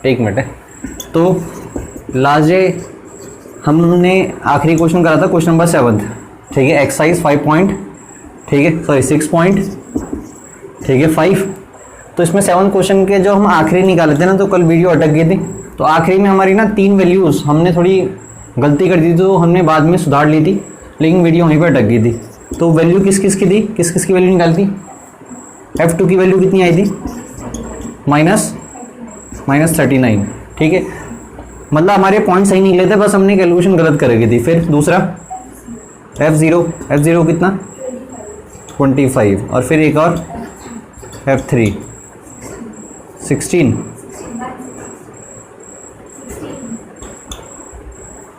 एक मिनट है। तो लास्ट डे हमने आखिरी क्वेश्चन करा था क्वेश्चन नंबर 7, ठीक है, एक्सरसाइज 5 पॉइंट, ठीक है, सॉरी 6 पॉइंट, ठीक है 5। तो इसमें 7 क्वेश्चन के जो हम आखिरी निकाले थे ना, तो कल वीडियो अटक गई थी। तो आखिरी में हमारी ना 3 वैल्यूज़ हमने थोड़ी गलती कर दी थी, तो हमने बाद में सुधार ली थी, लेकिन वीडियो वहीं पर अटक गई थी। तो वैल्यू किस किस की थी, किस किस की वैल्यू निकाली थी? F2 की वैल्यू कितनी आई थी? माइनस 39, ठीक है, मतलब हमारे पॉइंट सही निकले थे, बस हमने कैलकुलेशन गलत कर गई थी। फिर दूसरा F0 कितना? 25, और फिर एक और F3 16,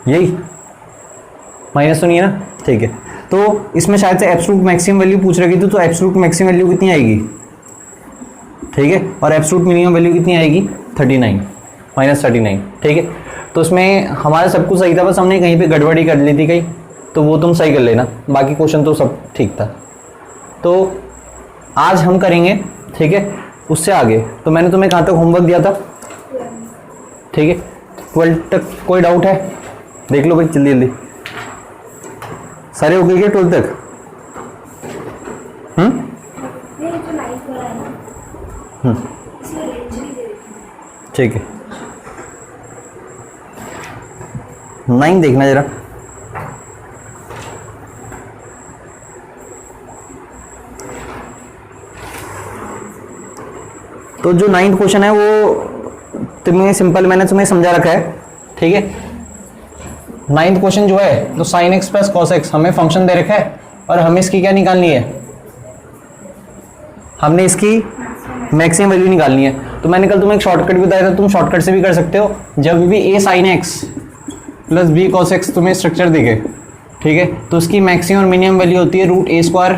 यही माइनस तो नहीं है ना, ठीक है। तो इसमें शायद से एब्सोल्यूट मैक्सिमम वैल्यू पूछ रही थी, तो एब्सोल्यूट मैक्सिमम वैल्यू कितनी आएगी, ठीक है, और एब्सोल्यूट मिनिमम वैल्यू कितनी आएगी? 39, -39, ठीक है। तो इसमें हमारा सब कुछ सही था, बस हमने कहीं पे गड़बड़ी कर ली थी कहीं, तो वो तुम सही कर लेना, बाकी क्वेश्चन तो सब ठीक था। तो आज हम करेंगे, ठीक है, उससे आगे। तो मैंने तुम्हें कहाँ तक होमवर्क दिया था, ठीक है, 12 तक। कोई डाउट है? देख लो भाई जल्दी जल्दी, सारे हो गए क्या 12 तक? ठीक है, 9 देखना जरा। तो जो 9th क्वेश्चन है वो तुम्हें सिंपल मैंने तुम्हें समझा रखा है, ठीक है। 9th क्वेश्चन जो है, तो sin x plus cos x हमें फंक्शन दे रखा है, और हमें इसकी क्या निकालनी है? हमने इसकी मैक्सिमम वैल्यू निकालनी है। तो मैंने कल तुम्हें एक शॉर्टकट भी बताया था, तुम शॉर्टकट से भी कर सकते हो। जब भी a sin x plus b cos x तुम्हें स्ट्रक्चर दिखे, ठीक है, तो उसकी मैक्सिमम और मिनिमम वैल्यू होती है √a²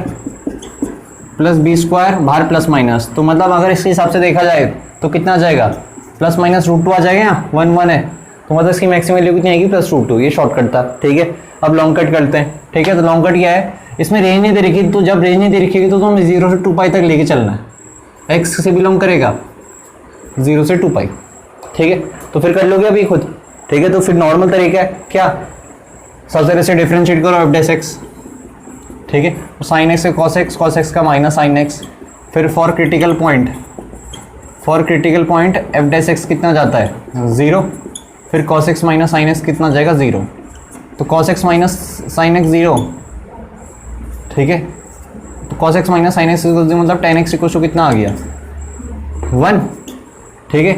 प्लस b² बाहर प्लस माइनस। तो मतलब अगर इसके हिसाब से देखा जाए तो कितना आ जाएगा? प्लस माइनस √2 आ जाएगा, यहाँ 1 1 है, तो मतलब इसकी मैक्सिमम वैल्यू कितनी आएगी? +√2। ये शॉर्टकट था, ठीक है। अब लॉन्ग कट करते हैं, ठीक है। तो लॉन्ग कट क्या है? इसमें रेंज नहीं दे रखी, तो जब रेंज नहीं दे रखी तो हमें 0 से 2π तक लेके चलना है। x से बिलोंग करेगा 0 से 2π, ठीक है। तो फिर कर लोगे अभी खुद, ठीक है। तो फिर नॉर्मल तरीका है क्या? सबसे पहले से डिफरेंशिएट करो f'(x), ठीक है। तो sin x से cos x का माइनस sin x। फिर फॉर क्रिटिकल पॉइंट f'(x) कितना जाता है? 0। फिर cos x minus sin x कितना जाएगा? 0। तो cos x minus sin x 0, ठीक है। तो cos x minus sin x मतलब tan x इक्वल टू कितना आ गया? 1, ठीक है।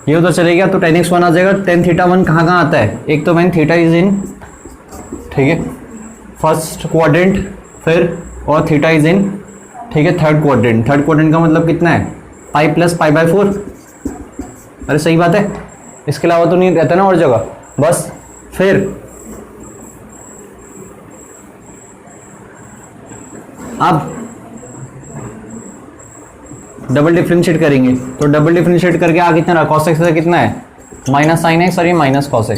ये उधर चलेगा तो tan x 1 आ जाएगा। tan थीटा 1 कहाँ आता है? एक तो when थीटा इज इन, ठीक है, फर्स्ट क्वाड्रेंट, फिर और थीटा इज इन, ठीक है, थर्ड क्वाड्रेंट। थर्ड क्वाड्रेंट का मतलब कितना है? Pi plus π/4। अरे सही बात है, इसके अलावा तो नहीं रहता ना और जगह, बस। फिर अब डबल डिफरेंशिएट करेंगे, तो डबल डिफरेंशिएट करके आगे कितना रहा? cos x से कितना है? माइनस sin x, और ये माइनस cos x।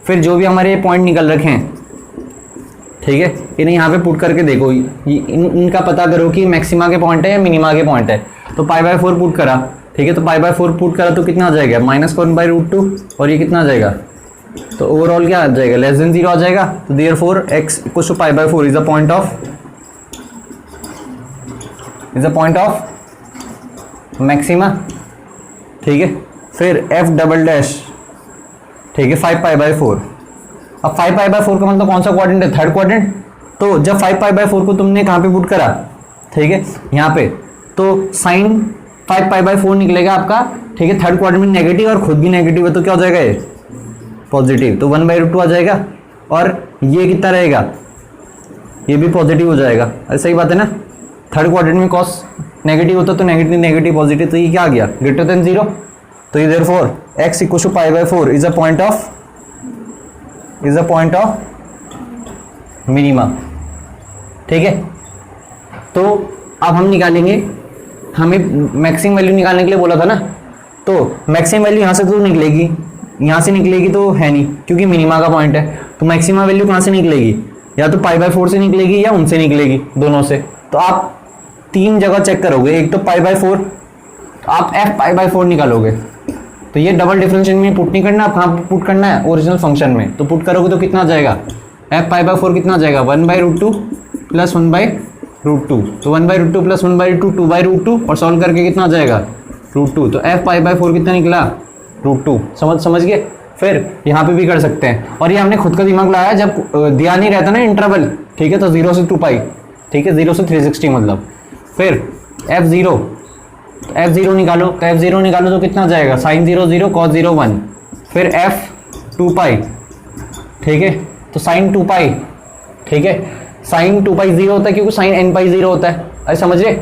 फिर जो भी हमारे ये पॉइंट निकल रखे हैं, ठीक है, इन्हें यहाँ पे पुट करके देखो, इनका पता करो कि मैक्सिमा के पॉइंट है या मिनिमा के पॉइंट है। तो π/4 पुट करा, ठीक है, तो π/4 पुट करा तो कितना आ जाएगा? -1/√2, और ये कितना आ जाएगा? तो ओवरऑल क्या आ जाएगा? <0 आ जाएगा। तो therefore x equal to π/4 is a point of maxima, ठीक है। फिर f', ठीक है, 5π/4। अब 5π/4 का मतलब कौन सा क्वाड्रेंट है? Third quadrant. तो जब 5π/4 को तुमने कहाँ पे पुट करा, ठीक है, यहाँ पे, तो साइन 5π/4 निकलेगा आपका, ठीक है। थर्ड क्वाड्रेंट में नेगेटिव और खुद भी नेगेटिव है, तो क्या हो जाएगा? ये पॉजिटिव, तो 1/√2 आ जाएगा। और ये कितना रहेगा? ये भी पॉजिटिव हो जाएगा। अरे सही बात है ना, थर्ड क्वाड्रेंट में कॉस नेगेटिव होता तो नेगेटिव नेगेटिव पॉजिटिव, तो ये क्या आ गया? Greater than 0। तो ये therefore x equal to π/4 is a point of minima, ठीक है। तो अब हम निकालेंगे, हमें मैक्सिमम वैल्यू निकालने के लिए बोला था ना, तो मैक्सिमम वैल्यू यहाँ से तो निकलेगी, यहाँ से निकलेगी तो है नहीं, क्योंकि मिनिमा का पॉइंट है। तो मैक्सिमम वैल्यू कहाँ से निकलेगी? या तो π/4 से निकलेगी या उनसे निकलेगी, दोनों से। तो आप 3 जगह चेक करोगे, एक तो π/4, आप f π/4 निकालोगे, तो ये डबल डिफरेंशिएशन में पुट नहीं करना, आप कहाँ पुट करना है, ओरिजिनल फंक्शन में। तो पुट करोगे तो कितना आ जाएगा, एफ पाई बाई 4 कितना आ जाएगा, 1/√2 प्लस 1/√2। तो 1/√2 प्लस 1/2 2/√2 और सॉल्व करके कितना आ जाएगा, √2। तो एफ पाई बाई 4 कितना निकला, √2। समझ गए। फिर यहाँ पे भी कर सकते हैं, और ये हमने खुद का दिमाग लगाया जब दिया नहीं रहता ना इंटरवल, ठीक है, तो 0 से 2 पाई, ठीक है, 0 से 360 मतलब। फिर f0, तो f0 निकालो, तो f0 निकालो तो कितना जाएगा, sin 0 0 cos 0 1। फिर f 2 पाई, ठीक है, तो sin 2 पाई, ठीक है, sin 2 पाई 0 होता है क्योंकि sin n पाई 0 होता है, अरे समझ रहे।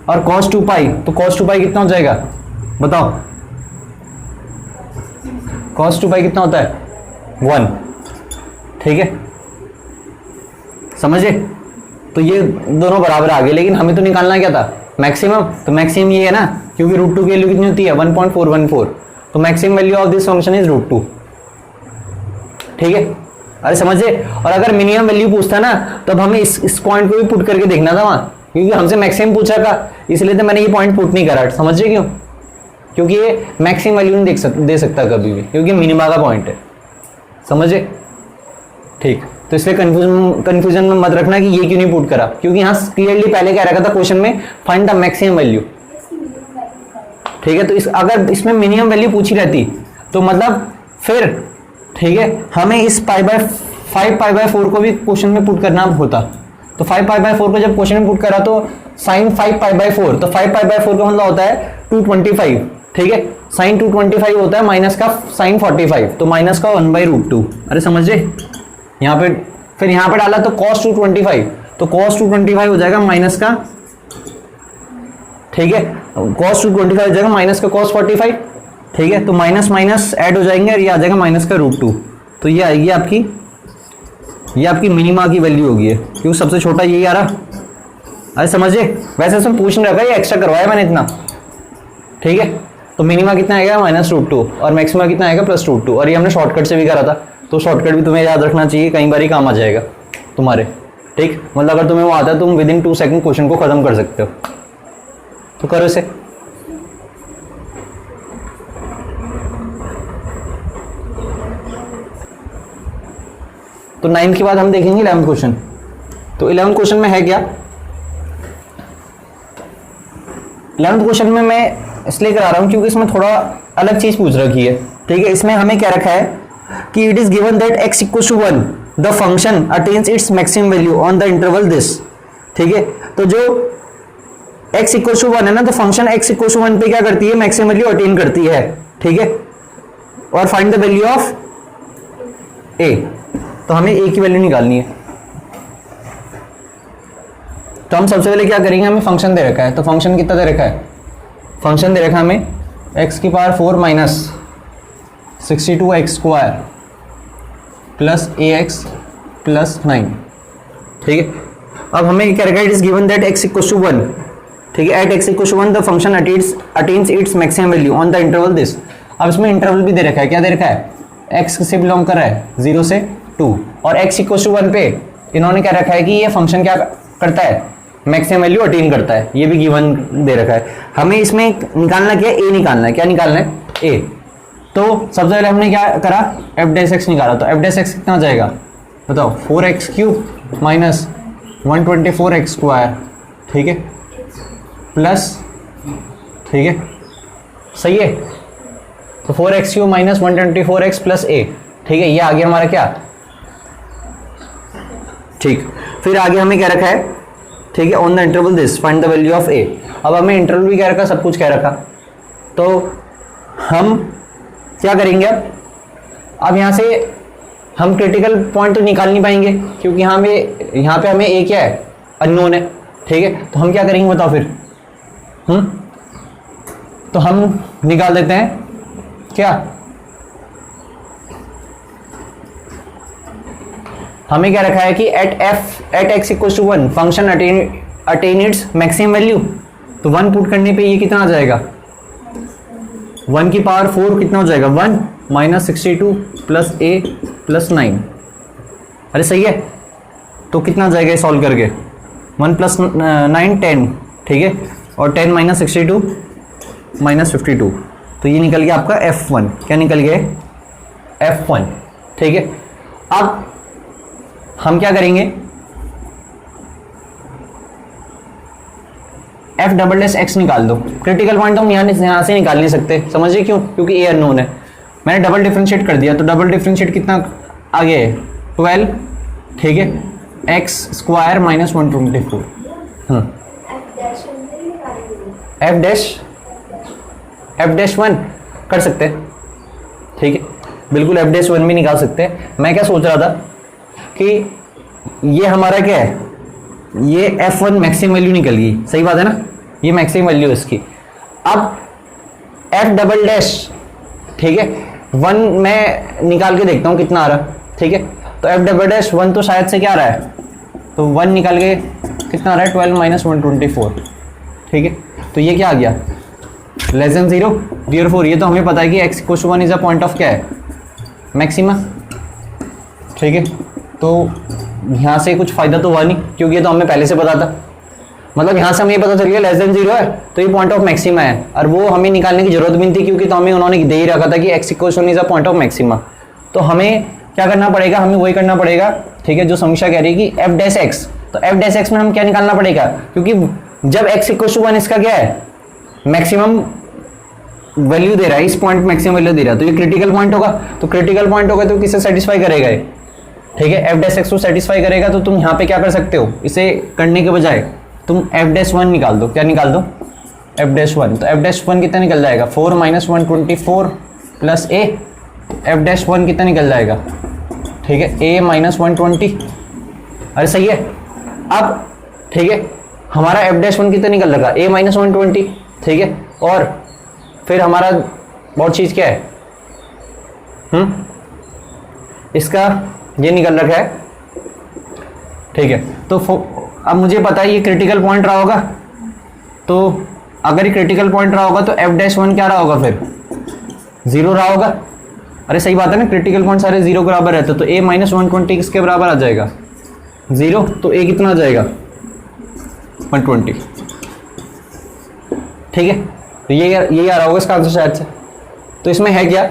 और cos 2 पाई, तो cos 2 पाई कितना हो जाएगा बताओ, cos 2 पाई कितना होता है 1, ठीक है, समझे। तो ये दोनों बराबर आ गए, लेकिन हमें तो निकालना क्या था, मैक्सिमम। तो मैक्सिमम ये है ना, क्योंकि √2 की वैल्यू कितनी होती है 1.414, तो maximum value of this function is √2, ठीक है, अरे समझे। और अगर मिनिमम वैल्यू पूछता ना, तब हमें इस पॉइंट को भी पुट करके देखना था वहां, क्योंकि हमसे मैक्सिमम पूछा था, इसलिए तो मैंने ये पॉइंट पुट नहीं करा। समझे क्यों, क्योंकि ये मैक्सिमम वैल्यू नहीं दे सकता कभी भी, क्योंकि मिनिमा का पॉइंट है, समझे, ठीक। तो इसलिए कंफ्यूजन में मत रखना कि ये क्यों नहीं पुट करा, क्योंकि यहाँ क्लियरली पहले क्या रखा था क्वेश्चन में, फाइंड द मैक्सिमम वैल्यू, ठीक है। तो अगर इसमें मिनिमम वैल्यू पूछी रहती तो मतलब फिर, ठीक है, हमें इस 5 पाई बाय 4 को भी क्वेश्चन में पुट करना होता। तो 5 पाई बाय 4 को जब क्वेश्चन में पुट करा तो साइन 5 पाई बाय 4, तो 5 पाई बाय 4 का मतलब होता है 225, ठीक है, साइन 225 होता है माइनस का साइन 45, तो माइनस का 1/√2। अरे समझे, यहाँ पे फिर यहाँ पे डाला तो cos 225, तो cos 225 हो जाएगा माइनस का, ठीक है, cos 225 हो जाएगा माइनस का cos 45, ठीक है, तो माइनस माइनस ऐड हो जाएंगे और ये आ जाएगा माइनस का √2। तो ये आएगी आपकी मिनिमा की वैल्यू होगी, क्योंकि सबसे छोटा यही आ रहा। अरे समझे, वैसे इसमें पूछ नहीं रखा, ये एक्स्ट्रा करवाया मैंने इतना, ठीक है। तो मिनिमा कितना आएगा -√2 और मैक्सिमा कितना आएगा +√2, और ये हमने शॉर्टकट से भी करा था, तो शॉर्टकट भी तुम्हें याद रखना चाहिए, कई बार ही काम आ जाएगा तुम्हारे, ठीक। मतलब अगर तुम्हें वो आता है तुम विदिन 2 सेकंड क्वेश्चन को खत्म कर सकते हो। तो करो इसे। तो 9 के बाद हम देखेंगे 11th क्वेश्चन। तो 11th क्वेश्चन में है क्या, 11th क्वेश्चन में मैं इसलिए करा रहा हूं क्योंकि इसमें थोड़ा अलग चीज पूछ रखी है, ठीक है। इसमें हमें क्या रखा है कि it is given that x = 1 the function attains its maximum value on the interval this, ठीक है। तो जो x = 1 है ना, तो फंक्शन x = 1 पे क्या करती है, मैक्सिमम वैल्यू अटेन करती है, ठीक है। और find the value of a, तो हमें a की वैल्यू निकालनी है। तो हम सबसे पहले क्या करेंगे, हमें फंक्शन दे रखा है, तो फंक्शन कितना दे रखा है, फंक्शन दे रखा है हमें x⁴ minus 62x² plus ax plus 9, ठीक है। अब हमें क्या रखा है, it is given that x = 1, ठीक है, at x = 1 the function attains its maximum value on the interval this. अब इसमें इंटरवल भी दे रखा है, क्या दे रखा है, x से बिलोंग कर रहा है 0 से 2, और x = 1 पे इन्होंने क्या रखा है कि ये फंक्शन क्या करता है, मैक्सिमम वैल्यू अटेन करता है, ये भी गिवन दे रखा है। हमें इसमें निकालना क्या है, a निकालना है, क्या निकालना है, a। तो सबसे पहले हमने क्या करा, f' निकाला, तो f' कितना आ जाएगा बताओ, 4x³ माइनस 124x², ठीक है, प्लस, ठीक है, सही है। तो 4x³ minus 124x plus a, ठीक है, ये आगे हमारा क्या, ठीक। फिर आगे हमें क्या रखा है, ठीक है, on the interval this find the value of a। अब हमें इंटरवल भी क्या रखा, सब कुछ क्या रखा, तो हम क्या करेंगे अब यहाँ से हम क्रिटिकल पॉइंट तो निकाल नहीं पाएंगे, क्योंकि यहाँ पे हमें a क्या है, अननोन है, ठीक है। तो हम क्या करेंगे बताओ फिर, तो हम निकाल देते हैं क्या, हमें क्या रखा है कि at x = 1 function attain its maximum value, तो 1 पुट करने पे ये कितना आ जाएगा, 1⁴ कितना हो जाएगा, 1 माइनस 62 प्लस a प्लस 9, अरे सही है। तो कितना आ जाएगा सॉल्व करके, 1 + 9 10, ठीक है, और 10 - 62 - 52, तो ये निकल गया आपका F1। क्या निकल गया? F1। ठीक है, अब हम क्या करेंगे, F डबल डैश एक्स निकाल दो। क्रिटिकल पॉइंट तो हम यहाँ से निकाल नहीं सकते, समझिए क्यों? क्योंकि ए अननोन है। मैंने डबल डिफरेंशिएट कर दिया, तो डबल डिफरेंशिएट कितना आगे है? 12। ठीक है, x square minus 124। F dash 1 कर सकते हैं। ठीक है, बिल्कुल एफ डैश 1 भी निकाल सकते हैं। मैं क्या सोच रहा था कि ये हमारा क्या है, ये F1 मैक्सिमम वैल्यू निकल गई, सही बात है ना, ये मैक्सिमम वैल्यू है इसकी। अब F डबल डैश, ठीक है, 1 मैं निकाल के देखता हूँ कितना आ रहा। ठीक है, तो F डबल डैश 1 तो शायद से क्या आ रहा है, तो 1 निकाल के कितना आ रहा है, 12 माइनस 124। ठीक है, तो ये क्या आ गया, लेस देन 0। देयरफॉर ये तो हमें पता है कि x equal to 1 is a point of क्या है, मैक्सिमा। ठीक है, तो यहाँ से कुछ फायदा तो हुआ नहीं, क्योंकि ये तो हमें पहले से पता था। मतलब यहाँ से हमें ये पता चल गया लेस देन 0 है तो ये पॉइंट ऑफ मैक्सिमा है, और वो हमें निकालने की जरूरत भी नहीं थी, क्योंकि तो हमें उन्होंने दे ही रखा था कि x equal to 1 is a point of maxima. तो हमें क्या करना पड़ेगा, हमें वही करना पड़ेगा। ठीक है, जो समीक्षा कह रही है कि f डैश x, तो f डैश x में हम क्या निकालना पड़ेगा, क्योंकि जब x इक्वल टू 1 इसका क्या है, मैक्सिमम वैल्यू दे रहा है, इस पॉइंट मैक्सिमम वैल्यू दे रहा है, तो ये क्रिटिकल पॉइंट होगा। तो क्रिटिकल पॉइंट होगा तो किसे सेटिस्फाई करेगा ये? ठीक है, f डैश x को सेटिस्फाई करेगा। तो तुम यहाँ पे क्या कर सकते हो, इसे करने के बजाय तुम f डैश 1 निकाल दो। क्या निकाल दो, f डैश 1। तो f डैश 1 कितना निकल जाएगा, 4 minus 124 plus a। f dash 1 कितना निकल जाएगा, ठीक है, a माइनस 120। अरे सही है। अब ठीक है, हमारा f डैश 1 कितना निकल रखा, a माइनस 120। ठीक है, और फिर हमारा बहुत चीज़ क्या है, इसका ये निकल रखा है। ठीक है, तो अब मुझे पता है ये क्रिटिकल पॉइंट रहा होगा, तो अगर ये क्रिटिकल पॉइंट रहा होगा तो f डैश 1 क्या रहा होगा, फिर 0 रहा होगा। अरे सही बात है ना, क्रिटिकल पॉइंट सारे 0 के बराबर रहते, तो a माइनस 120 किसके बराबर आ जाएगा, 0। तो a कितना आ जाएगा, 120। ठीक है, तो यही आ रहा होगा इसका आंसर शायद से। तो इसमें है क्या,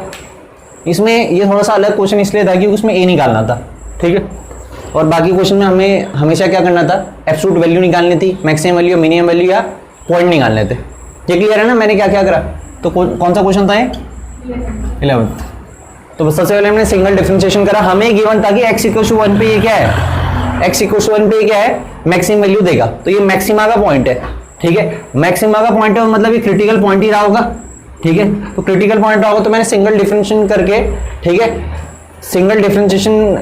इसमें ये थोड़ा सा अलग क्वेश्चन इसलिए था क्योंकि उसमें a निकालना था। ठीक है, और बाकी क्वेश्चन में हमें हमेशा क्या करना था, एब्सोल्यूट वैल्यू निकालनी थी, मैक्सिमम वैल्यू, मिनिमम वैल्यू या पॉइंट निकालने थे। ये क्लियर है ना, मैंने क्या क्या करा। तो कौन सा क्वेश्चन था ये, 11th। तो सबसे पहले हमने सिंगल डिफरेंशिएशन करा, हमें गिवन था कि x इक्वल टू 1 पे ये क्या है, x इक्वल टू 1 पे ये क्या है, मैक्सिमम वैल्यू देगा। तो ये मैक्सिमा का पॉइंट है। ठीक है, मैक्सिमा का पॉइंट है, मतलब ये क्रिटिकल पॉइंट ही रहा होगा। ठीक है, तो क्रिटिकल पॉइंट रहा होगा, तो मैंने सिंगल डिफरेंशिएशन करके, ठीक है, सिंगल डिफरेंशिएशन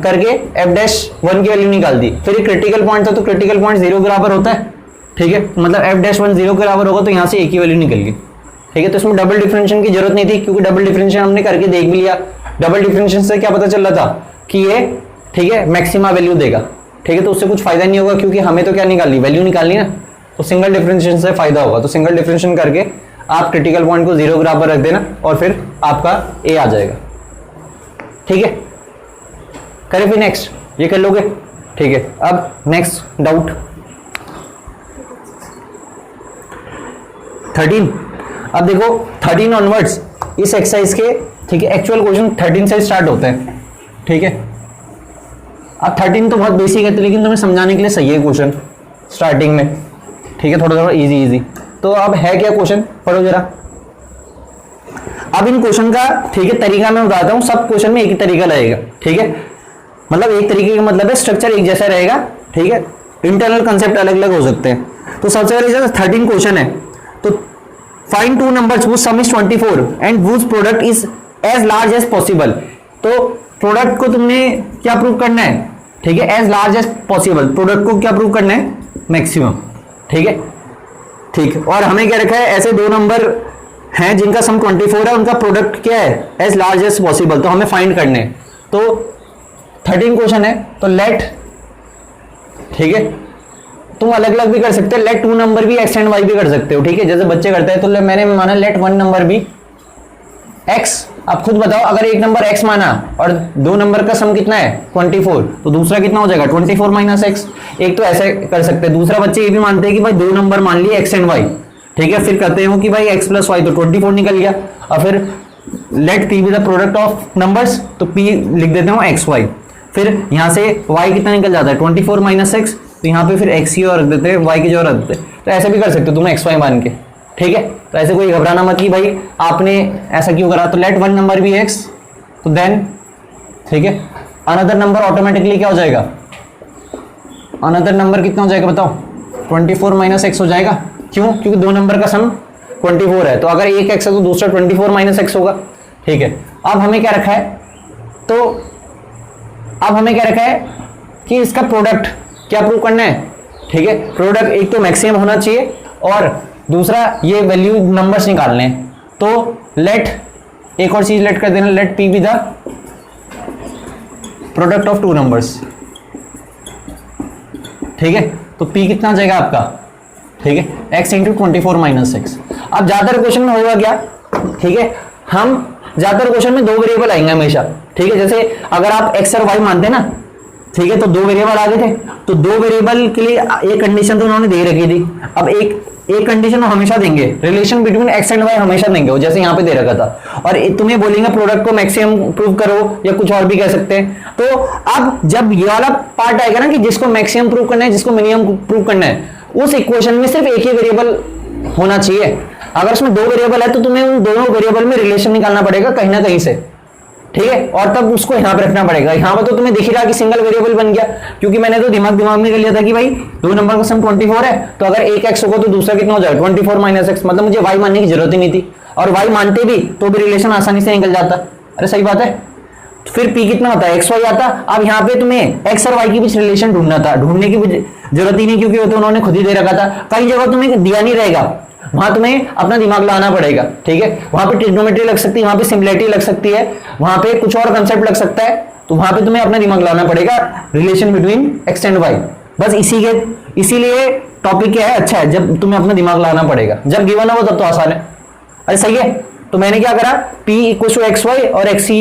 करके f डैश 1 की वैल्यू निकाल दी। फिर ये क्रिटिकल पॉइंट था, तो क्रिटिकल पॉइंट 0 के बराबर होता है। ठीक है, मतलब f डैश 1 0 के बराबर होगा, तो यहाँ से a की वैल्यू निकल गई। ठीक है, तो इसमें डबल डिफरेंशिएशन की जरूरत नहीं थी, क्योंकि डबल डिफरेंशिएशन हमने करके देख भी लिया। डबल डिफरेंशिएशन से क्या पता चल रहा था कि ये, ठीक है, मैक्सिमा वैल्यू देगा। ठीक है, तो उससे कुछ फायदा नहीं होगा, क्योंकि हमें तो क्या निकालनी, वैल्यू निकालनी ना। तो सिंगल डिफरेंशिएशन से फायदा होगा। तो सिंगल डिफरेंशिएशन करके आप क्रिटिकल पॉइंट को 0 के बराबर रख देना, और फिर आपका a आ जाएगा। ठीक है, करें फिर नेक्स्ट, ये कर लोगे। ठीक है, अब नेक्स्ट डाउट 13। अब देखो 13 ऑनवर्ड्स इस एक्सरसाइज के, ठीक है, एक्चुअल क्वेश्चन 13 से स्टार्ट होते हैं। ठीक है, अब 13 तो बहुत बेसिक है, लेकिन तुम्हें समझाने के लिए सही है क्वेश्चन स्टार्टिंग में। ठीक है, थोड़ा थोड़ा इजी। तो अब है क्या क्वेश्चन, पढ़ो जरा। अब इन क्वेश्चन का, ठीक है, तरीका मैं बताता हूँ। सब क्वेश्चन में एक ही तरीका रहेगा। ठीक है, मतलब एक तरीके का मतलब है स्ट्रक्चर एक जैसा रहेगा। ठीक है, इंटरनल कंसेप्ट अलग अलग हो सकते हैं। तो सबसे पहले जैसे 13 क्वेश्चन है, तो find two numbers whose sum is 24 and whose product is as large as possible। तो प्रोडक्ट को तुमने क्या प्रूव करना है, ठीक है, as large as possible. Product को क्या प्रूव करना है, मैक्सिमम। ठीक है, ठीक। और हमें क्या रखा है, ऐसे दो नंबर हैं जिनका सम 24 है, उनका प्रोडक्ट क्या है, एज लार्ज एज पॉसिबल। तो हमें फाइंड करने हैं। तो 13 क्वेश्चन है, तो लेट, ठीक है, तुम अलग अलग भी कर सकते हो। लेट 2 नंबर भी एक्स एंड वाई भी कर सकते हो। ठीक है, जैसे बच्चे करते हैं। तो मैंने माना लेट 1 नंबर भी एक्स। आप खुद बताओ, अगर एक नंबर x माना और 2 नंबर का सम कितना है 24, तो दूसरा कितना हो जाएगा 24 माइनस एक्स। एक तो ऐसे कर सकते हैं। दूसरा बच्चे ये भी मानते हैं कि भाई 2 नंबर मान लिए x एंड y। ठीक है, फिर कहते हो कि भाई x प्लस वाई, तो 24 निकल गया। और फिर let p be the product of numbers, तो p लिख देते हो एक्स वाई। फिर यहाँ से y कितना निकल जाता है 24 माइनस एक्स, तो यहाँ पे फिर x की और रख देते हैं, y की जो रख देते हैं। तो ऐसे भी कर सकते हो तुम एक्स वाई मान के, ठीक है। तो ऐसे कोई घबराना मत कि भाई आपने ऐसा क्यों करा। तो लेट वन नंबर भी x, तो देन ठीक है अनदर नंबर ऑटोमेटिकली क्या हो जाएगा, अनदर नंबर कितना हो जाएगा बताओ, 24 माइनस एक्स हो जाएगा। क्यों? क्योंकि दो नंबर का सम 24 है, तो अगर एक एक्स है तो दूसरा 24 माइनस एक्स होगा, ठीक है। अब हमें क्या रखा है, तो अब हमें क्या रखा है कि इसका प्रोडक्ट क्या प्रूव करना है, ठीक है। प्रोडक्ट एक तो मैक्सिमम होना चाहिए और दूसरा ये वैल्यू नंबर्स निकालने हैं। तो लेट एक और चीज लेट कर देना, let P be the product of two numbers, ठीक है। तो p कितना आ जाएगा आपका, ठीक है, x इंटू 24 माइनस एक्स। अब ज्यादातर क्वेश्चन में होगा क्या, ठीक है, हम ज्यादातर क्वेश्चन में दो वेरिएबल आएंगे हमेशा, ठीक है। जैसे अगर आप x और y मानते हैं ना, ठीक है, तो दो वेरिएबल आ गए थे, तो दो वेरिएबल के लिए एक कंडीशन तो उन्होंने दे रखी थी। अब एक कंडीशन हमेशा देंगे, relation between x and y हमेशा देंगे, वो जैसे यहाँ पे दे रखा था। और तुम्हें बोलेंगे प्रोडक्ट को मैक्सिमम प्रूव करो, या कुछ और भी कह सकते हैं। तो अब जब ये वाला पार्ट आएगा ना कि जिसको मैक्सिमम प्रूव करना है, जिसको मिनिमम प्रूव करना है, उस इक्वेशन में सिर्फ एक ही वेरिएबल होना चाहिए। अगर उसमें दो वेरिएबल है तो तुम्हें उन दोनों वेरिएबल में रिलेशन निकालना पड़ेगा कहीं ना कहीं से, ठीक है। और तब उसको यहाँ पे रखना पड़ेगा। यहाँ पर तो तुम्हें दिख ही रहा कि सिंगल वेरिएबल बन गया, क्योंकि मैंने तो दिमाग में कर लिया था कि भाई दो नंबर का सम 24 है, तो अगर एक एक्स होगा तो दूसरा कितना हो जाएगा 24 माइनस एक्स। मतलब मुझे वाई मानने की जरूरत ही नहीं थी, और वाई मानते भी तो भी रिलेशन आसानी से निकल जाता। अरे सही बात है। फिर p कितना होता है एक्स वाई आता। अब यहाँ पे तुम्हें x और y के बीच रिलेशन ढूंढना था, ढूंढने की जरूरत ही नहीं, क्योंकि वो तो उन्होंने खुद ही दे रखा था। कई जगह तुम्हें दिया नहीं रहेगा, वहां तुम्हें अपना दिमाग लगाना पड़ेगा, ठीक है। वहां पे ट्रिग्नोमेट्री लग सकती है, वहां पे सिमिलरिटी लग सकती है, वहां पे कुछ और कंसेप्ट लग सकता है, तो वहां पे तुम्हें अपना दिमाग लगाना पड़ेगा relation between X and Y. बस इसीलिए टॉपिक क्या है, अच्छा है जब तुम्हें अपना दिमाग लगाना पड़ेगा, जब गिवन हो तब तो आसान है। अरे सही है। तो मैंने क्या करा, p equal to X Y और एक्स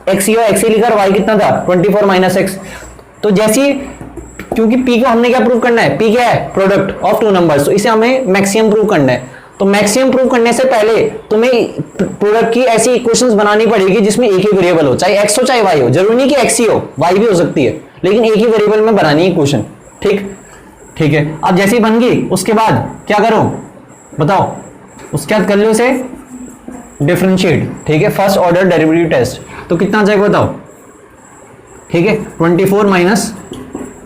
और एक्स लिखकर y कितना था 24 माइनस एक्स। तो जैसी, क्योंकि p को हमने क्या प्रूव करना है, p क्या है प्रोडक्ट ऑफ टू नंबर्स, तो इसे हमें मैक्सिमम प्रूव करना है। तो मैक्सिमम प्रूव करने से पहले तुम्हें प्रोडक्ट की ऐसी इक्वेशंस बनानी पड़ेगी जिसमें एक ही वेरिएबल हो, चाहे x हो चाहे y हो, जरूरी नहीं कि x ही हो, y भी हो सकती है, लेकिन एक ही वेरिएबल में बनानी है इक्वेशन, ठीक है। अब जैसे ही बन गई उसके बाद क्या करो बताओ, उसके बाद कर लो इसे डिफरेंशिएट, ठीक है, फर्स्ट ऑर्डर डेरिवेटिव टेस्ट। तो कितना आ जाएगा बताओ, ठीक है 24 माइनस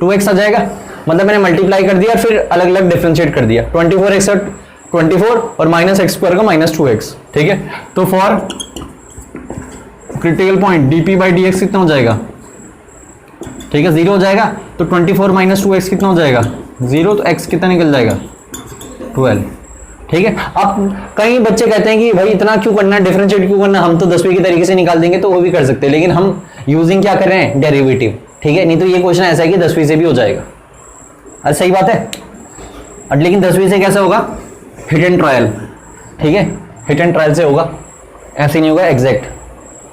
2x आ जाएगा। मतलब मैंने मल्टीप्लाई कर दिया फिर अलग अलग डिफरेंशिएट कर दिया, 24x और 24 और माइनस एक्स स्क्वायर का माइनस 2x, ठीक है। तो for critical point dp by dx कितना हो जाएगा, ठीक है 0 हो जाएगा। तो 24 माइनस 2x कितना हो जाएगा 0, तो x कितना निकल जाएगा 12, ठीक है। अब कई बच्चे कहते हैं कि भाई इतना क्यों करना है, डिफरेंशिएट क्यों करना, हम तो 10वीं के तरीके से निकाल देंगे, तो वो भी कर सकते हैं, लेकिन हम यूजिंग क्या कर रहे हैं डेरिवेटिव, ठीक है। नहीं तो ये क्वेश्चन ऐसा है कि 10वीं से भी हो जाएगा। अरे सही बात है। और लेकिन 10वीं से कैसे होगा, हिट एंड ट्रायल, ठीक है, हिट एंड ट्रायल से होगा, ऐसे नहीं होगा एग्जैक्ट,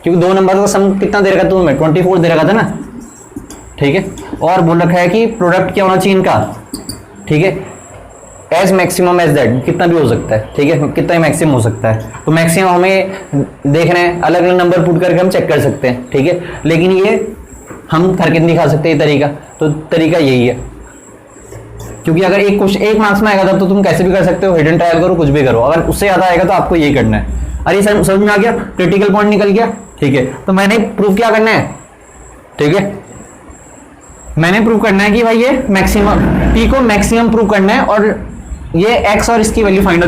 क्योंकि दो नंबर का सम कितना दे रखा था तुम्हें 24 दे रखा था ना, ठीक है। और बोल रखा है कि प्रोडक्ट क्या होना चाहिए इनका, ठीक है, एज मैक्सिमम एज दैट, कितना भी हो सकता है, ठीक है, कितना ही मैक्सिमम हो सकता है। तो मैक्सिमम हमें देखना है, अलग अलग नंबर पुट करके हम चेक कर सकते हैं, ठीक है। लेकिन ये हम करके नहीं दिखा सकते ये तरीका, तो तरीका यही है, क्योंकि अगर एक क्वेश्चन एक मार्क्स में आएगा तो तुम कैसे भी कर सकते हो, हिडन ट्रायल करो, कुछ भी करो, अगर उससे ज्यादा आएगा तो आपको ये करना है। अरे सर समझ में आ गया, क्रिटिकल पॉइंट निकल गया, ठीक है। तो मैंने प्रूव क्या करना है, ठीक है, मैंने प्रूव करना है कि भाई ये मैक्सिमम p को मैक्सिमम प्रूव करना है, और ये x और इसकी वैल्यू फाइंड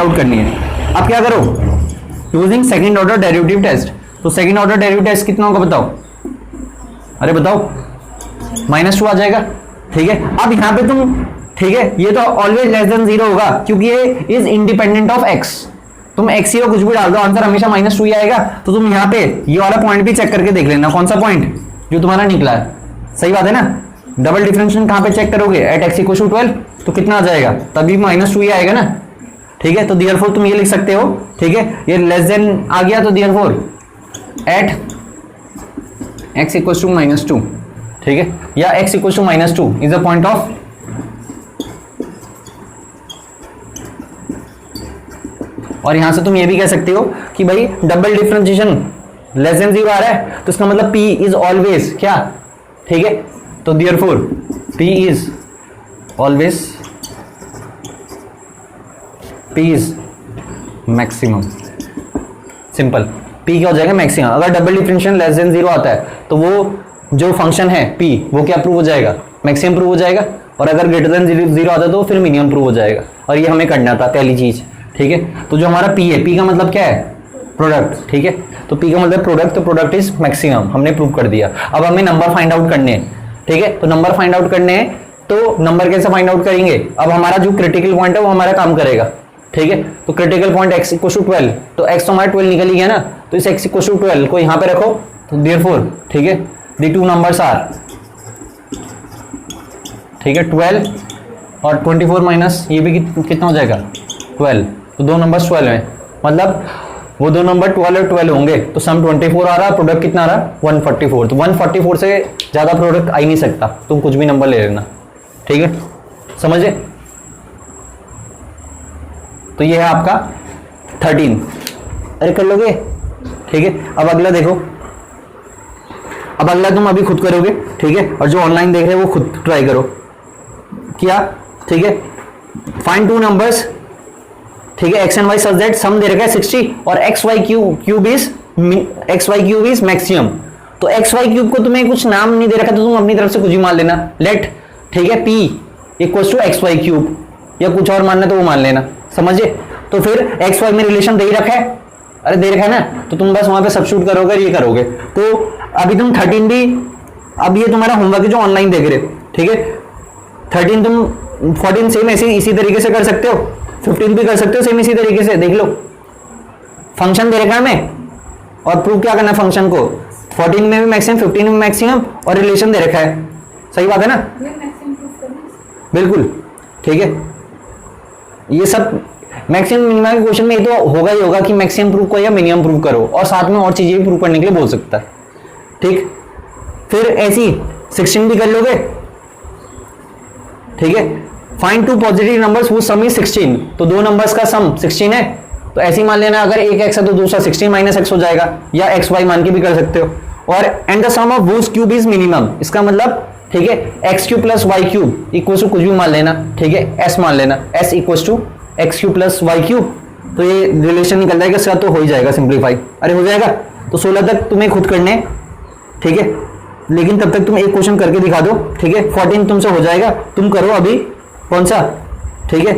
आउट करनी है। अब क्या करो, using second order derivative test. तो सेकंड ऑर्डर डेरिवेटिव टेस्ट कितना होगा बताओ, अरे बताओ -2 आ जाएगा, ठीक है। अब यहाँ पे तुम, ठीक है, ये तो ऑलवेज लेस देन 0 होगा, क्योंकि ये इज इंडिपेंडेंट ऑफ x। तुम x ही कुछ भी डाल दो, आंसर हमेशा -2 ही आएगा। तो तुम यहाँ पे ये वाला पॉइंट भी चेक करके देख लेना, कौन सा पॉइंट जो तुम्हारा निकला है, सही बात है ना। डबल डिफरेंशिएशन कहाँ पे चेक करोगे, एट x इक्वल टू 12, तो कितना आ जाएगा, तभी -2 ही आएगा ना, ठीक है। तो देयरफॉर तुम ये लिख सकते हो, ठीक है, ये लेस देन आ गया, तो therefore at x equal to -2, ठीक है, या x equal to -2 is a point of और यहां से तुम ये भी कह सकते हो कि भाई डबल डिफरेंशिएशन लेस देन 0 आ रहा है, तो इसका मतलब P इज ऑलवेज क्या, ठीक है, तो therefore P is always, P is maximum, simple, P क्या हो जाएगा, मैक्सिमम। अगर डबल डिफरेंशिएशन लेस देन 0 आता है तो वो जो फंक्शन है P वो क्या प्रूव हो जाएगा, मैक्सिमम प्रूव हो जाएगा, और अगर ग्रेटर देन 0 आता है तो फिर मिनिमम प्रूव हो जाएगा। और ये हमें करना था पहली चीज, ठीक है। तो जो हमारा P है, P का मतलब क्या है, प्रोडक्ट, ठीक है, तो P का मतलब प्रोडक्ट, तो प्रोडक्ट इज मैक्सिमम, हमने प्रूव कर दिया। अब हमें नंबर फाइंड आउट करने हैं, ठीक है, तो नंबर फाइंड आउट करने हैं, तो नंबर कैसे फाइंड आउट करेंगे, अब हमारा जो क्रिटिकल पॉइंट है वो हमारा काम करेगा, ठीक है। तो critical point x equal to 12, तो x तो हमारा 12 निकल ही गया ना, तो इस x इक्वल टू 12 को यहां पे रखो, तो देयरफॉर, ठीक है, दी टू नंबर्स आर, ठीक है, 12 और 24 माइनस ये भी कितना हो जाएगा 12, तो दो नंबर्स 12 हैं, मतलब वो दो नंबर 12 और 12 होंगे, तो सम 24 आ रहा, प्रोडक्ट कितना आ रहा 144, तो 144 से ज्यादा प्रोडक्ट आ ही नहीं सकता, तुम कुछ भी नंबर ले लेना, ठीक है, समझे। तो ये है आपका 13, अरे कर लोगे, ठीक है। अब अगला देखो, अब अगला तुम अभी खुद करोगे, ठीक है, और जो ऑनलाइन देख रहे हैं वो खुद ट्राई करो, क्या, ठीक है, फाइंड टू नंबर्स, ठीक है, x and y such that sum दे रखा है 60 और x Y cube is maximum. तो एक्स वाई क्यूब को तुम्हें कुछ नाम नहीं दे रखा तो तुम अपनी तरफ से कुछ ही मान लेना, लेट, ठीक है, P equals to X Y cube, या कुछ और मानना तो वो मान लेना, समझे। तो फिर एक्स वाई में रिलेशन दे ही रखा है, अरे दे रखा है ना, तो तुम बस वहां पे सब्स्टिट्यूट करोगे, ये करोगे। तो अभी तुम 13 भी, अब ये तुम्हारा होमवर्क है जो ऑनलाइन देख रहे, ठीक है, 13 तुम 14 सेम ऐसे इसी तरीके से कर सकते हो, 15 भी कर सकते हो सेम इसी तरीके से, देख लो फंक्शन दे रखा है हमें, और प्रूव क्या करना है फंक्शन को, 14 में भी मैक्सिमम, 15 में मैक्सिमम, और रिलेशन दे रखा है, सही बात है ना, बिल्कुल, ठीक है। ये सब मैक्सिमम मिनिमम के क्वेश्चन में ये तो होगा ही होगा कि मैक्सिमम प्रूव करो या मिनिमम प्रूव करो, और साथ में और चीजें भी प्रूव करने के लिए बोल सकता है, ठीक। फिर ऐसी 16 भी कर लोगे, ठीक है, find two positive numbers whose sum is 16, तो दो नंबर्स का सम 16 है, तो ऐसे ही मान लेना, अगर एक x है तो दूसरा 16 माइनस x हो जाएगा, या एक्स वाई मान के भी कर सकते हो, और and the sum of whose cube is minimum, इसका मतलब, ठीक है, X cube plus Y cube equal to कुछ भी मान लेना, ठीक है, s मान लेना, s equal to X cube plus Y cube, तो ये रिलेशन निकल जाएगा इसका, तो हो ही जाएगा सिंप्लीफाई, अरे हो जाएगा। तो 16 तक तुम्हें खुद करने, ठीक है, लेकिन तब तक तुम एक क्वेश्चन करके दिखा दो, ठीक है, 14 तुमसे हो जाएगा, तुम करो अभी कौन सा, ठीक है,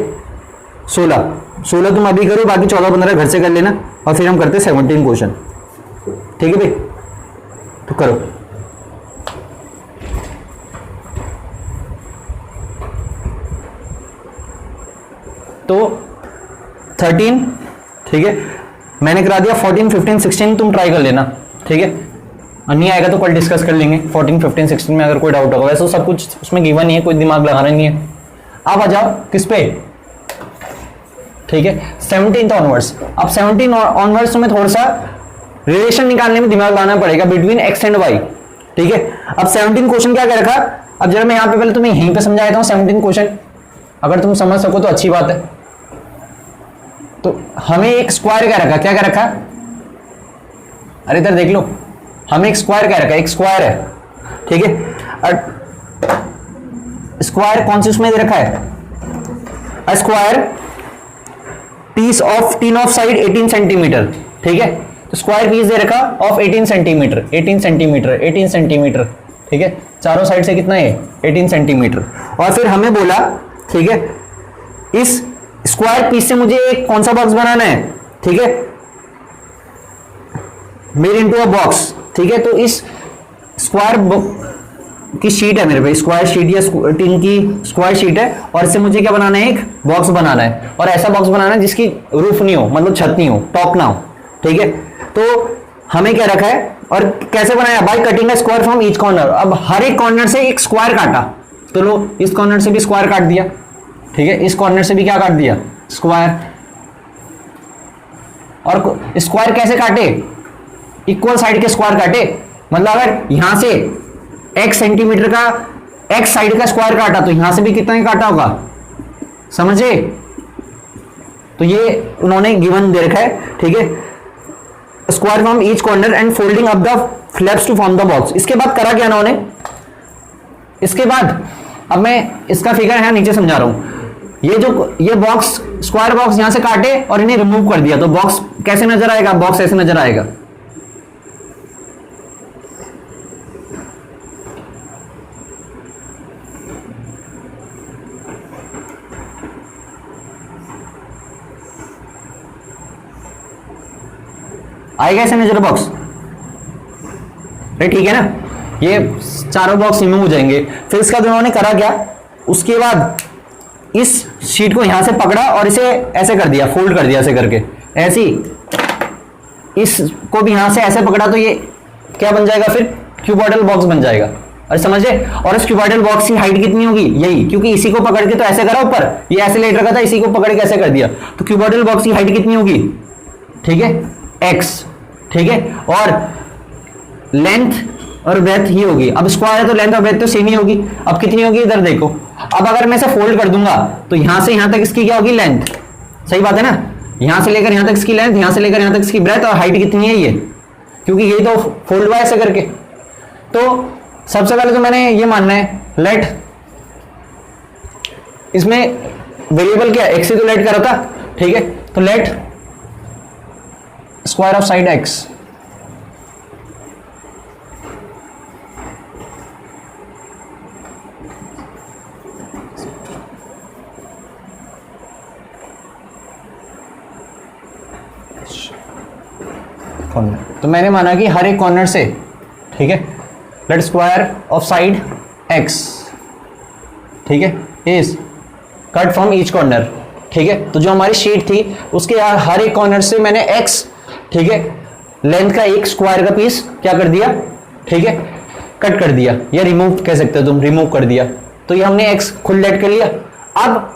16 तुम अभी करो, बाकी 14-15 घर से कर लेना, और फिर हम करते 17 क्वेश्चन, ठीक है भाई, तो करो। तो 13, ठीक है, मैंने करा दिया, 14, 15, 16 तुम ट्राई कर लेना, ठीक है, नहीं आएगा तो कल डिस्कस कर लेंगे 14, 15, 16 में अगर कोई डाउट होगा, वैसे तो सब कुछ उसमें गिवन नहीं है, कोई दिमाग लगाना नहीं है। अब आ जाओ किस पे, ठीक है, 17 ऑनवर्ड्स। अब 17 ऑनवर्ड्स तुम्हें थोड़ा सा रिलेशन निकालने में दिमाग लगाना पड़ेगा बिटवीन एक्स एंड वाई, ठीक है। अब 17 क्वेश्चन क्या कर रखा, अब जरा मैं यहाँ पे पहले तुम्हें यहीं पे समझा देता हूँ 17 क्वेश्चन, अगर तुम समझ सको तो अच्छी बात है। तो हमें एक स्क्वायर क्या रखा, क्या क्या रखा, अरे इधर देख लो, हमें एक स्क्वायर क्या रखा, एक स्क्वायर है, ठीक है, और स्क्वायर कौन सी उसमें दे रखा है, स्क्वायर पीस ऑफ तीन ऑफ साइड 18 सेंटीमीटर, ठीक है, तो स्क्वायर पीस दे रखा ऑफ 18 सेंटीमीटर, 18 सेंटीमीटर, 18 सेंटीमीटर, ठीक है, चारों साइड से कितना है 18 सेंटीमीटर। और फिर हमें बोला, ठीक है, इस स्क्वायर पीस से मुझे एक कौन सा बॉक्स बनाना है, ठीक है, मेड इनटू अ बॉक्स, ठीक है, तो इस स्क्वायर की शीट है मेरे पे, स्क्वायर शीट या टिन की स्क्वायर शीट है, और इससे मुझे क्या बनाना है, एक बॉक्स बनाना है, और ऐसा बॉक्स बनाना है जिसकी रूफ नहीं हो, मतलब छत नहीं हो, टॉप ना हो, ठीक है। तो हमें क्या रखा है और कैसे बनाया, by cutting a square from each corner. अब हर एक कॉर्नर से एक स्क्वायर काटा, तो लो इस कॉर्नर से भी स्क्वायर काट दिया, ठीक है, इस कॉर्नर से भी क्या काट दिया, स्क्वायर। और स्क्वायर कैसे काटे, इक्वल साइड के स्क्वायर काटे, मतलब अगर यहां से x सेंटीमीटर का x साइड का स्क्वायर काटा तो यहां से भी कितना ही काटा होगा, समझे, तो ये उन्होंने गिवन दे रखा है, ठीक है, square from each corner and folding up the flaps to form the box. इसके बाद करा क्या उन्होंने, इसके बाद अब मैं इसका फिगर है नीचे समझा रहा हूं। ये बॉक्स, स्क्वायर बॉक्स यहां से काटे और इन्हें रिमूव कर दिया, तो बॉक्स कैसे नजर आएगा, बॉक्स ऐसे नजर आएगा। आएगा ऐसे नजर बॉक्स, ठीक है ना। ये चारों बॉक्स रिमूव हो जाएंगे। फिर इसका उन्होंने करा क्या, उसके बाद इस शीट को यहां से पकड़ा और इसे ऐसे कर दिया, फोल्ड कर दिया ऐसे करके, ऐसी इसको भी यहां से ऐसे पकड़ा, तो ये क्या बन जाएगा फिर, क्यूबॉइडल बॉक्स बन जाएगा। और समझे, और इस क्यूबॉइडल बॉक्स की हाइट कितनी होगी, यही, क्योंकि इसी को पकड़ के तो ऐसे करा ऊपर, ये ऐसे लेट रखा था, इसी को पकड़ के ऐसे कर दिया, तो क्यूबॉइडल बॉक्स की हाइट कितनी होगी, ठीक है, एक्स, ठीक है, और लेंथ और ब्रेथ ही होगी। अब स्क्वायर है तो लेंथ और ब्रेथ तो सेम ही होगी। अब कितनी होगी, इधर देखो, अब अगर मैं इसे फोल्ड कर दूंगा तो यहां से यहां तक इसकी क्या होगी, लेंथ, सही बात है ना, यहां से लेकर यहां तक इसकी लेंथ, यहां से लेकर यहां तक इसकी ब्रेथ, और हाइट कितनी है ये, क्योंकि ये तो फोल्ड हुआ ऐसे करके। तो सबसे पहले तो मैंने ये मानना है, लेट, इसमें वेरिएबल क्या, एक्स ही तो लेट करा था, ठीक है, तो let square of side X, तो मैंने माना कि हर एक कॉर्नर से, ठीक है, let square of side X, ठीक है, is cut from each corner, ठीक है। तो जो हमारी शीट थी उसके हर एक कॉर्नर से मैंने एक्स, ठीक है, लेंथ का एक स्क्वायर का पीस क्या कर दिया, ठीक है, कट कर दिया, या रिमूव कह सकते हो तुम, रिमूव कर दिया। तो ये हमने एक्स खुद लेट कर लिया। अब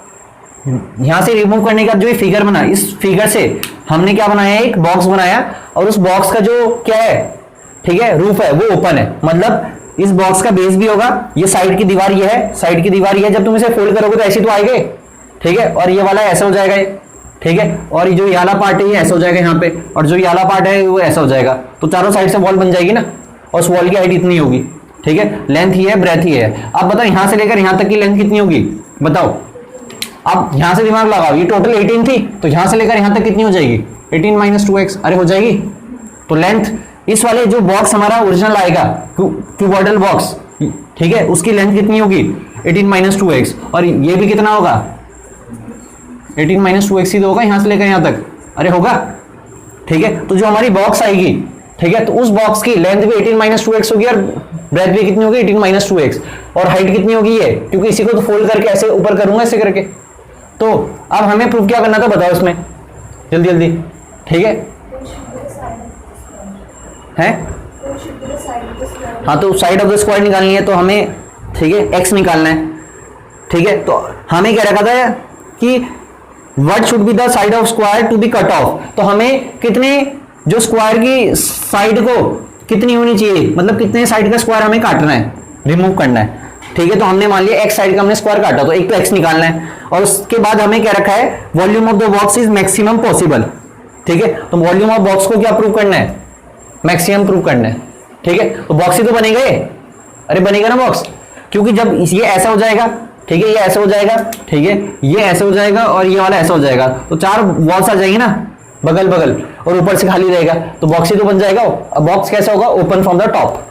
यहां से रिमूव करने का जो ये फिगर बना, इस फिगर से हमने क्या बनाया, एक बॉक्स बनाया, और उस बॉक्स का जो क्या है, ठीक है, रूफ है, वो ओपन है, मतलब इस बॉक्स का बेस भी होगा, ये साइड की दीवार ये है, साइड की दीवार ये है, जब तुम इसे फोल्ड करोगे तो ऐसे तो आएंगे, ठीक है, और ये वाला ऐसा हो जाएगा, ठीक है, और ये जो ये वाला पार्ट है ये ऐसा हो जाएगा यहाँ पे, और जो ये वाला पार्ट है वो ऐसा हो जाएगा, तो चारों साइड से वॉल बन जाएगी ना, और उस वॉल की हाइट इतनी होगी, ठीक है, लेंथ ही है, ब्रेथ ही है। अब बताओ यहां से लेकर यहां तक की लेंथ कितनी होगी, बताओ। अब यहां से दिमाग लगाओ, ये टोटल 18 थी, तो यहां से लेकर यहां तक कितनी हो जाएगी, 18 माइनस 2x, अरे हो जाएगी। तो लेंथ इस वाले जो बॉक्स हमारा ओरिजिनल आएगा, क्यूबॉइडल बॉक्स, ठीक है, उसकी लेंथ कितनी होगी, 18 माइनस 2x, और ये भी कितना होगा, 18 माइनस 2x ही तो होगा यहां से लेकर यहां तक, अरे होगा, ठीक है। तो जो हमारी बॉक्स आएगी, ठीक है, तो उस बॉक्स की लेंथ भी 18 माइनस 2x होगी, और ब्रेथ भी कितनी होगी, 18 माइनस 2x, और हाइट कितनी होगी ये, क्योंकि इसी को तो फोल्ड करके ऐसे ऊपर करूंगा ऐसे करके। तो अब हमें प्रूफ क्या करना था, बताओ इसमें जल्दी जल्दी, ठीक है, हैं, हाँ, तो साइड ऑफ द स्क्वायर निकालनी है, तो हमें, ठीक है, एक्स निकालना है, ठीक है। तो हमें क्या रखा था कि what should be the side of square to be cut off, तो हमें कितने, जो स्क्वायर की साइड को कितनी होनी चाहिए, मतलब कितने साइड का स्क्वायर हमें काटना है, रिमूव करना है, ठीक है। तो हमने मान लिया एक्स साइड का हमने स्क्वायर काटा, तो एक तो एक्स निकालना है, और उसके बाद हमें क्या रखा है, volume of the box is maximum possible, ठीक है। तो वॉल्यूम ऑफ बॉक्स को क्या प्रूव करना है, मैक्सिमम प्रूव करना है, ठीक है। तो बॉक्स ही तो बनेगा ये, अरे बनेगा ना बॉक्स, क्योंकि जब ये ऐसा हो जाएगा, ठीक है, ये ऐसा हो जाएगा, ठीक है, ये ऐसा हो जाएगा, और ये वाला ऐसा हो जाएगा, तो चार वॉल्स आ जाएंगी ना बगल बगल, और ऊपर से खाली रहेगा, तो बॉक्स ही तो बन जाएगा। अब बॉक्स कैसा होगा, ओपन फ्रॉम द टॉप,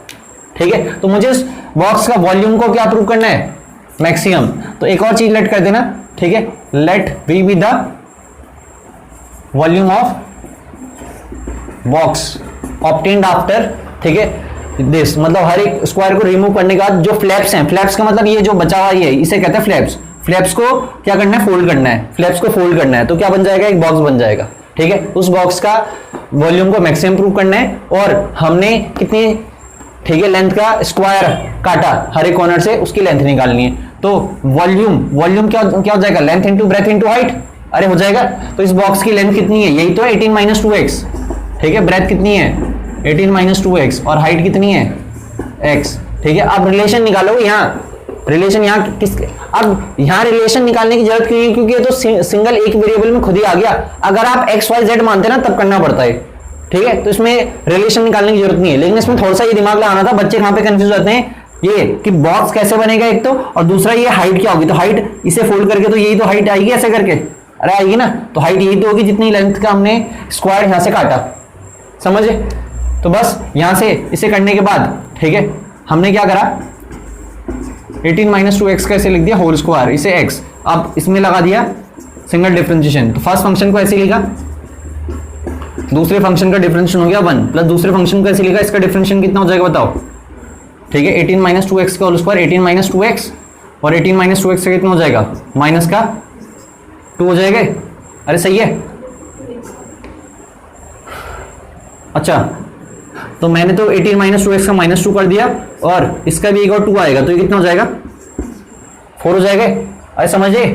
ठीक है। तो मुझे इस बॉक्स का वॉल्यूम को क्या प्रूव करना है, मैक्सिमम। तो एक और चीज लेट कर देना, ठीक है, let V be the volume of box obtained after, ठीक है, दिस, मतलब हर एक स्क्वायर को रिमूव करने के बाद जो फ्लैप्स हैं, फ्लैप्स का मतलब ये जो बचा हुआ ये, इसे कहते हैं फ्लैप्स। फ्लैप्स को क्या करना है, फोल्ड करना है, फ्लैप्स को फोल्ड करना है, तो क्या बन जाएगा, एक बॉक्स बन जाएगा, ठीक है। उस बॉक्स का वॉल्यूम को मैक्सिमम प्रूव करना है, और हमने कितनी, ठीक है, लेंथ का स्क्वायर काटा हर एक कॉर्नर से, उसकी लेंथ निकालनी है। तो वॉल्यूम क्या हो जाएगा, length into breadth into height, अरे हो जाएगा। तो इस बॉक्स की लेंथ कितनी है, यही तो है 18 माइनस 2x, ठीक है, ब्रेथ कितनी है 18 माइनस 2x, और हाइट कितनी है x, ठीक है। अब रिलेशन निकालो यहाँ, रिलेशन यहाँ किस, अब यहाँ रिलेशन निकालने की जरूरत क्यों है, क्योंकि ये तो सिंगल एक वेरिएबल में खुद ही आ गया। अगर आप एक्स वाई जेड मानते ना तब करना पड़ता है, ठीक है, तो इसमें रिलेशन निकालने की जरूरत नहीं है। लेकिन इसमें थोड़ा सा ये दिमाग लगाना था, बच्चे कहाँ पे कंफ्यूज होते हैं, ये कि बॉक्स कैसे बनेगा एक तो, और दूसरा ये हाइट क्या होगी। तो हाइट इसे फोल्ड करके तो यही तो हाइट आएगी ऐसे करके, अरे आएगी ना, तो हाइट यही तो होगी जितनी लेंथ का हमने स्क्वायर यहां से काटा, समझे। तो बस यहां से इसे करने के बाद, ठीक है, हमने क्या करा, 18 माइनस 2x कैसे लिख दिया होल स्क्वायर, इसे x, अब इसमें लगा दिया सिंगल डिफरेंशिएशन। तो फर्स्ट फंक्शन को ऐसे लिखा, दूसरे फंक्शन का डिफरेंशिएशन हो गया 1, प्लस दूसरे फंक्शन को ऐसे लिखा, इसका डिफरेंशिएशन कितना हो जाएगा बताओ, ठीक है, 18 माइनस 2x का होल स्क्वायर, 18 माइनस 2x, और 18 माइनस 2x का कितना हो जाएगा, माइनस का 2 हो जाएगा। अरे सही है, अच्छा, तो मैंने तो 18 माइनस 2x का माइनस 2 कर दिया, और इसका भी एक और 2 आएगा, तो ये कितना हो जाएगा, 4 हो जाएगा। अरे समझे,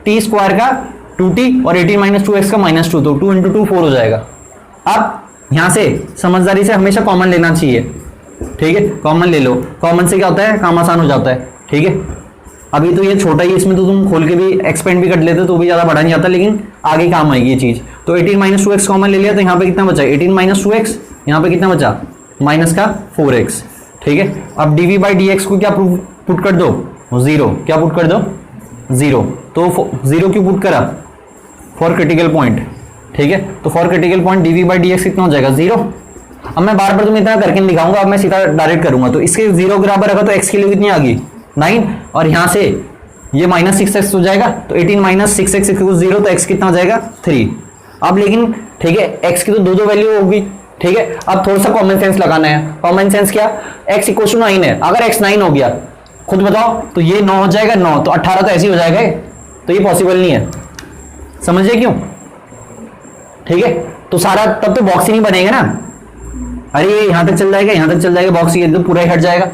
t स्क्वायर का 2t और 18 माइनस 2x का माइनस 2, तो 2 इंटू 2 4 हो जाएगा। अब यहां से समझदारी से हमेशा कॉमन लेना चाहिए, ठीक है, कॉमन ले लो, कॉमन से क्या होता है, काम आसान हो जाता है, ठीक है। अभी तो ये छोटा ही, इसमें तो तुम खोल के भी एक्सपेंड भी कर लेते तो भी ज्यादा बड़ा नहीं जाता, लेकिन आगे काम आएगी ये चीज। तो 18 माइनस 2x कॉमन ले लिया, तो यहाँ पे कितना बचा, 18 माइनस 2x, यहाँ पे कितना बचा, माइनस का 4x, ठीक है। अब dv बाई dx को क्या पुट कर दो, 0, क्या पुट कर दो, 0, तो 0 क्यों पुट करा, फॉर क्रिटिकल पॉइंट, ठीक है। तो for critical point dv by dx कितना हो जाएगा, 0। अब मैं बार बार तुम्हें इतना करके नहीं दिखाऊंगा, अब मैं सीधा डायरेक्ट करूंगा। तो इसके 0 के बराबर रखा तो x की वैल्यू कितनी आ गई, 9, और यहां से ये माइनस 6x हो जाएगा, तो 18 माइनस 6x इक्वल 0, तो x कितना हो जाएगा, 3। अब लेकिन ठीक है, x की तो दो वैल्यू होगी, ठीक है। अब थोड़ा सा कॉमन सेंस लगाना है, कॉमन सेंस क्या, x इक्वल टू 9 है, अगर x 9 हो गया खुद बताओ, तो ये 9 हो जाएगा, 9 तो 18 तो ऐसे ही हो जाएगा, तो ये पॉसिबल नहीं है, समझिए क्यों, ठीक है। तो सारा तब तो बॉक्स ही नहीं बनेगा ना, अरे ये यहां तक चल जाएगा, यहां तक चल जाएगा, बॉक्स ये तो पूरा ही हट जाएगा,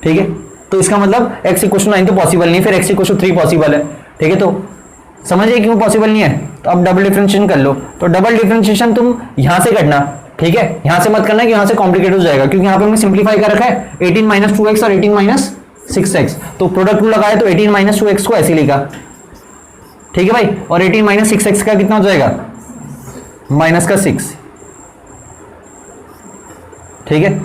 ठीक है। तो इसका मतलब x इक्वल टू 9 तो पॉसिबल नहीं, फिर x इक्वल टू 3 पॉसिबल है, ठीक है। तो समझिए क्यों पॉसिबल नहीं है। तो अब डबल डिफरेंशिएशन कर लो, तो डबल डिफरेंशिएशन तुम यहां से करना, ठीक है, यहां से मत करना कि यहां से कॉम्प्लिकेट हो जाएगा, क्योंकि यहां पे हमने सिंप्लीफाई कर रखा है 18 माइनस 2x और 18 माइनस 6x, तो प्रोडक्ट रूल लगाया तो 18 माइनस 2x को ऐसे लिखा, ठीक है भाई, और 18 माइनस 6x का कितना हो जाएगा, माइनस का 6, ठीक है,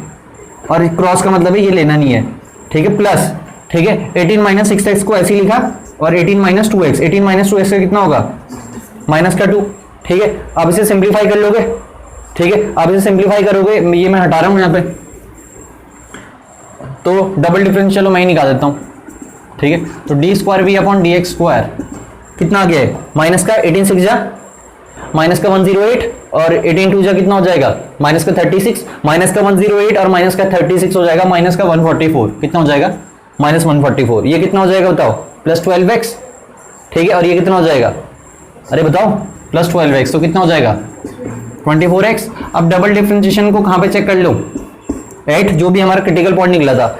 और क्रॉस का मतलब है ये लेना नहीं है, ठीक है, प्लस, ठीक है, 18 माइनस 6x को ऐसे लिखा, और 18 माइनस 2x, 18 माइनस 2x का कितना होगा, माइनस का 2, ठीक है। अब इसे सिंप्लीफाई कर लोगे, ठीक है, अब इसे सिंप्लीफाई करोगे, ये मैं हटा रहा हूं यहां पे, तो डबल डिफरेंशियल मैं ही निकाल देता हूं, ठीक है। तो D square V upon D X square कितना आ गया है, माइनस का 18 6 जा माइनस का 108, और 18 2 जा कितना हो जाएगा, माइनस का 36, माइनस का 108 और माइनस का 36 हो जाएगा, माइनस का 144 कितना हो जाएगा, माइनस 144, ये कितना हो जाएगा बताओ, प्लस 12x, ठीक है, और ये कितना हो जाएगा, अरे बताओ, प्लस 12x, तो कितना हो जाएगा 24x। अब डबल डिफरेंशिएशन को कहां पे चेक कर लो, 8 जो भी हमारा क्रिटिकल पॉइंट निकला था,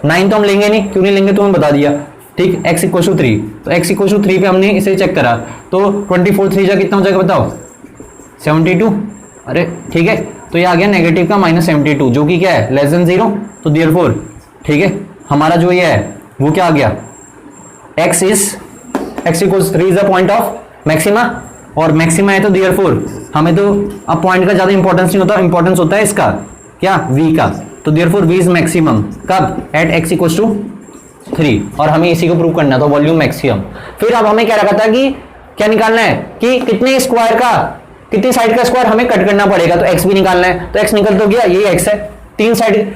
9 तो हम लेंगे नहीं, क्यों नहीं लेंगे तो हमें बता दिया, ठीक, x इक्वल टू 3, तो x इक्वल टू 3 पे हमने इसे चेक करा, तो 24 3 जा कितना हो जाएगा बताओ, 72, अरे ठीक है, तो ये आ गया नेगेटिव का माइनस 72, जो कि क्या है, लेस देन 0, तो देयरफॉर, ठीक है, हमारा जो ये है वो क्या आ गया, x equal 3 is the point of maxima, और मैक्सिमा है तो देयरफॉर हमें तो अब पॉइंट का ज्यादा इंपॉर्टेंस नहीं होता, इंपॉर्टेंस होता है इसका क्या, v का, तो देयरफॉर v इज मैक्सिमम कब, एट x इक्वल टू 3, और हमें इसी को प्रूव करना था, वॉल्यूम मैक्सिमम। फिर अब हमें क्या रखा था कि क्या निकालना है कि कितने स्क्वायर का, कितनी साइड का स्क्वायर हमें कट करना पड़ेगा, तो x भी निकालना है, तो x निकल तो गया, ये x है, 3 साइड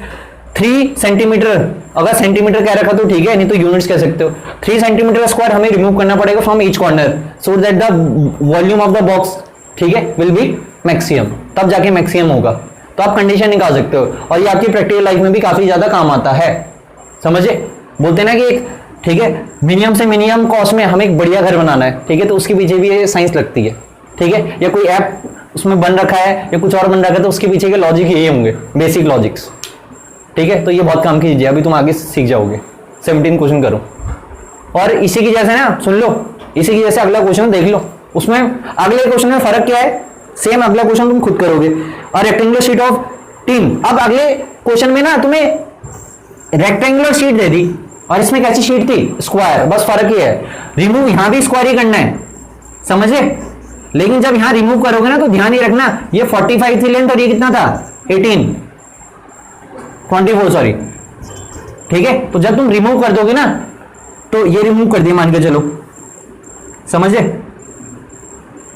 3 सेंटीमीटर, अगर सेंटीमीटर कह रखा तो ठीक है, नहीं तो यूनिट्स कह सकते हो, 3 सेंटीमीटर स्क्वायर हमें रिमूव करना पड़ेगा from each corner, so that the volume of the box, ठीक है, विल बी मैक्सिमम, तब जाके मैक्सिमम होगा। तो आप कंडीशन निकाल सकते हो, और ये आपकी प्रैक्टिकल लाइफ में भी काफी ज्यादा काम आता है, समझे। बोलते हैं ना कि एक, ठीक है, मिनिमम से मिनिमम कॉस्ट में हमें एक बढ़िया घर बनाना है, ठीक है, तो उसके पीछे भी ये साइंस लगती है, ठीक है, या कोई ऐप उसमें बन रखा है या कुछ और बन रखा है, तो उसके पीछे के लॉजिक ये होंगे, बेसिक लॉजिक्स, ठीक है। तो ये बहुत काम कीजिए, अभी तुम आगे सीख जाओगे। 17 क्वेश्चन करो, और इसी की जैसे ना सुन लो, इसी की जैसे अगला क्वेश्चन देख लो, उसमें अगले क्वेश्चन में फर्क क्या है, सेम अगला क्वेश्चन तुम खुद करोगे, और रेक्टेंगुलर शीट ऑफ 3, अब अगले क्वेश्चन में ना तुम्हें रेक्टेंगुलर शीट दे दी, और इसमें कैसी शीट थी, स्क्वायर, बस फर्क ये है रिमूव यहां भी स्क्वायर ही करना है, समझे। लेकिन जब यहां रिमूव करोगे ना तो ध्यान ही रखना ये 45 थी लेंथ और ये कितना था 24 सॉरी, ठीक है। तो जब तुम रिमूव कर दोगे ना तो ये रिमूव कर दिए मान के चलो, समझे,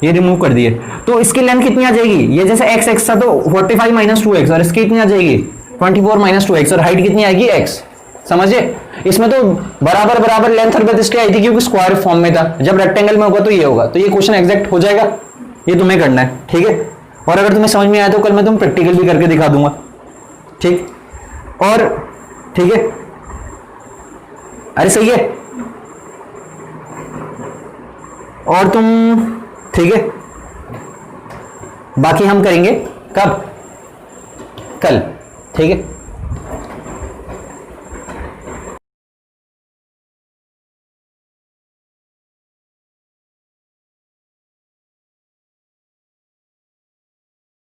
ये रिमूव कर दिए तो इसकी लेंथ कितनी आ जाएगी, ये जैसे एक्स एक्स था तो 45 माइनस 2x और इसकी कितनी आ जाएगी 24 माइनस 2x और हाइट कितनी आएगी x, समझे। इसमें तो बराबर बराबर लेंथ और ब्रेथ इसकी आई थी क्योंकि स्क्वायर फॉर्म में था, जब रेक्टेंगल में होगा तो ये होगा, तो ये क्वेश्चन एग्जैक्ट हो जाएगा, ये तुम्हें करना है, ठीक है। और अगर तुम्हें समझ में आया तो कल मैं तुम प्रैक्टिकल भी करके दिखा दूंगा, ठीक। और ठीक है, अरे सही है, और तुम ठीक है, बाकी हम करेंगे कब, कल, ठीक है।